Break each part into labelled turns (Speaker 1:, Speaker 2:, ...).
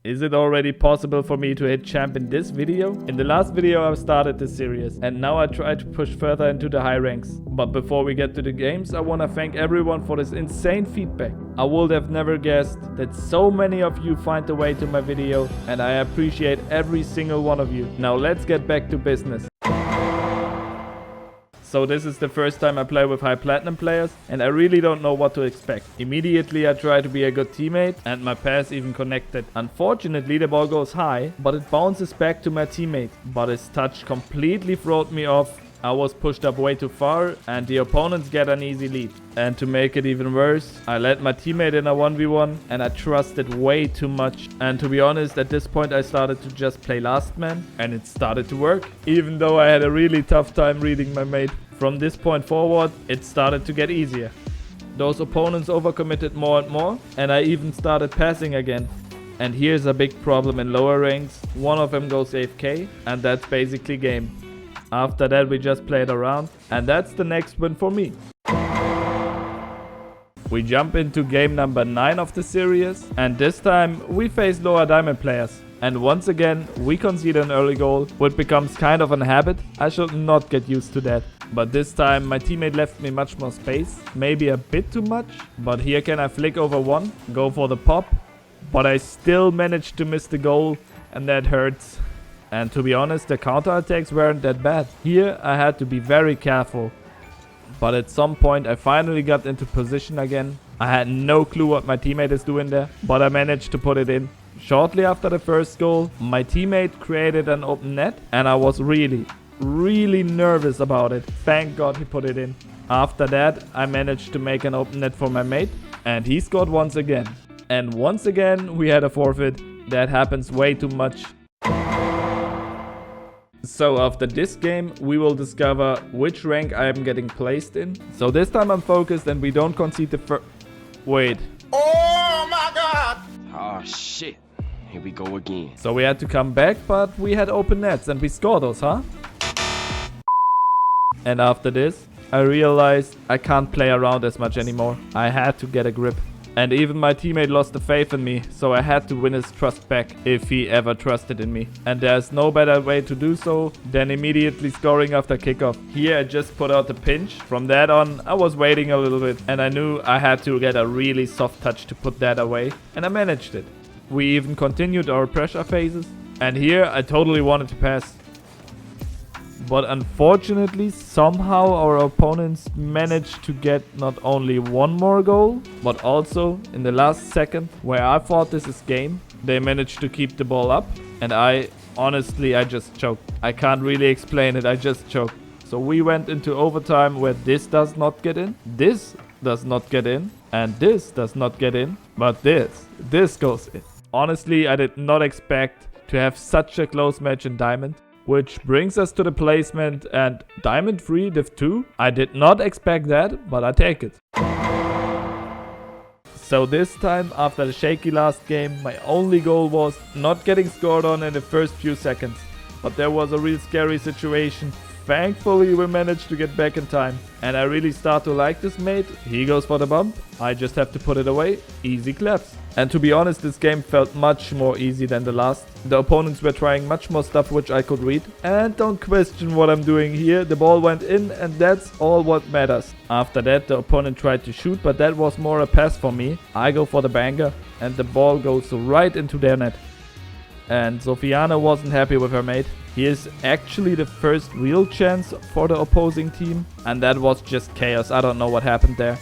Speaker 1: Is it already possible for me to hit champ in this video? In the last video I started this series and now I try to push further into the high ranks. But before we get to the games, I want to thank everyone for this insane feedback. I would have never guessed that so many of you find the way to my video, and I appreciate every single one of you. Now let's get back to business. So this is the first time I play with high platinum players and I really don't know what to expect. Immediately I try to be a good teammate and my pass even connected. Unfortunately the ball goes high, but it bounces back to my teammate. But his touch completely throwed me off. I was pushed up way too far and the opponents get an easy lead. And to make it even worse, I let my teammate in a 1v1 and I trusted way too much. And to be honest, at this point I started to just play last man and it started to work. Even though I had a really tough time reading my mate. From this point forward, it started to get easier. Those opponents overcommitted more and more and I even started passing again. And here's a big problem in lower ranks. One of them goes AFK and that's basically game. After that we just played around and that's the next win for me. We jump into game number 9 of the series and this time we face lower diamond players. And once again we concede an early goal, which becomes kind of a habit. I should not get used to that. But this time my teammate left me much more space, maybe a bit too much. But here can I flick over one, go for the pop. But I still managed to miss the goal and that hurts. And to be honest, the counterattacks weren't that bad. Here I had to be very careful. But at some point I finally got into position again. I had no clue what my teammate is doing there, but I managed to put it in. Shortly after the first goal, my teammate created an open net and I was really nervous about it. Thank God he put it in. After that, I managed to make an open net for my mate and he scored once again. And once again, we had a forfeit. That happens way too much. So after this game, we will discover which rank I am getting placed in. So this time I'm focused and we don't concede the first... Wait.
Speaker 2: Oh my God!
Speaker 3: Oh shit. Here we go again.
Speaker 1: So we had to come back, but we had open nets and we scored those, huh? And after this, I realized I can't play around as much anymore. I had to get a grip. And even my teammate lost the faith in me, so I had to win his trust back if he ever trusted in me. And there's no better way to do so than immediately scoring after kickoff. Here I just put out the pinch. From that on, I was waiting a little bit and I knew I had to get a really soft touch to put that away. And I managed it. We even continued our pressure phases. And here I totally wanted to pass. But unfortunately, somehow our opponents managed to get not only one more goal, but also in the last second, where I thought this is game, they managed to keep the ball up. And honestly, I just choked. I can't really explain it, I just choked. So we went into overtime where this does not get in, this does not get in, and this does not get in, but this goes in. Honestly, I did not expect to have such a close match in Diamond. Which brings us to the placement and Diamond 3 Div 2. I did not expect that, but I take it. So this time, after the shaky last game, my only goal was not getting scored on in the first few seconds. But there was a real scary situation. Thankfully we managed to get back in time. And I really start to like this mate. He goes for the bump. I just have to put it away. Easy claps. And to be honest, this game felt much more easy than the last. The opponents were trying much more stuff which I could read. And don't question what I'm doing here. The ball went in and that's all what matters. After that the opponent tried to shoot, but that was more a pass for me. I go for the banger and the ball goes right into their net. And Sofiana wasn't happy with her mate. Here's actually the first real chance for the opposing team. And that was just chaos. I don't know what happened there.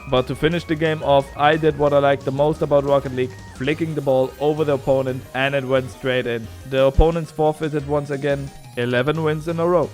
Speaker 1: But to finish the game off, I did what I like the most about Rocket League. Flicking the ball over the opponent and it went straight in. The opponents forfeited once again. 11 wins in a row.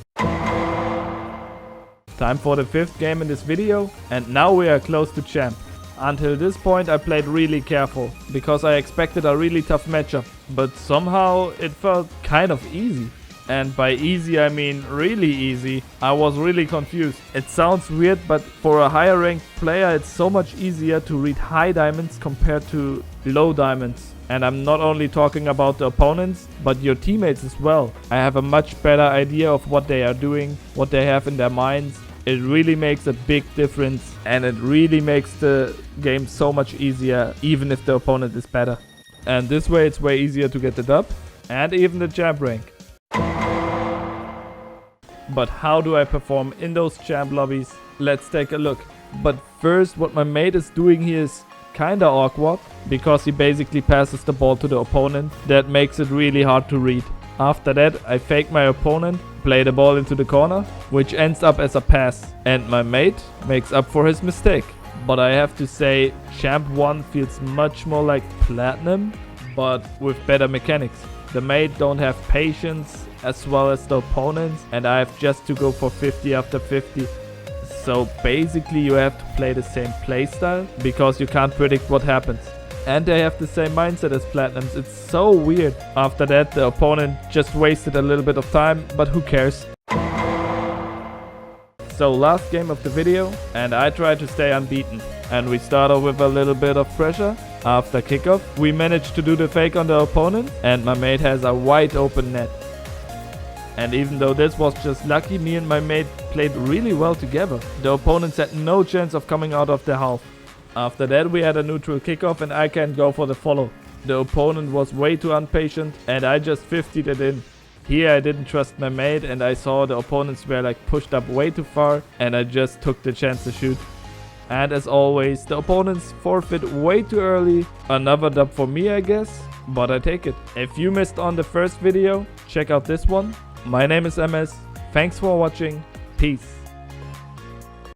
Speaker 1: Time for the 5th game in this video. And now we are close to champ. Until this point I played really careful, because I expected a really tough matchup, but somehow it felt kind of easy. And by easy I mean really easy. I was really confused. It sounds weird, but for a higher ranked player it's so much easier to read high diamonds compared to low diamonds. And I'm not only talking about the opponents, but your teammates as well. I have a much better idea of what they are doing, what they have in their minds. It really makes a big difference and it really makes the game so much easier, even if the opponent is better. And this way it's way easier to get the dub and even the champ rank. But how do I perform in those champ lobbies? Let's take a look. But first, what my mate is doing here is kinda awkward, because he basically passes the ball to the opponent. That makes it really hard to read. After that, I fake my opponent, play the ball into the corner, which ends up as a pass, and my mate makes up for his mistake. But I have to say, Champ 1 feels much more like Platinum, but with better mechanics. The mate don't have patience as well as the opponents, and I have just to go for 50 after 50. So basically you have to play the same playstyle, because you can't predict what happens. And they have the same mindset as Platinums. It's so weird. After that, the opponent just wasted a little bit of time, but who cares? So last game of the video, and I try to stay unbeaten. And we start off with a little bit of pressure. After kickoff, we managed to do the fake on the opponent, and my mate has a wide open net. And even though this was just lucky, me and my mate played really well together. The opponents had no chance of coming out of their half. After that, we had a neutral kickoff and I can't go for the follow. The opponent was way too impatient and I just 50'd it in. Here I didn't trust my mate and I saw the opponents were like pushed up way too far, and I just took the chance to shoot. And as always, the opponents forfeit way too early. Another dub for me, I guess, but I take it. If you missed on the first video, check out this one. My name is MS. Thanks for watching. Peace.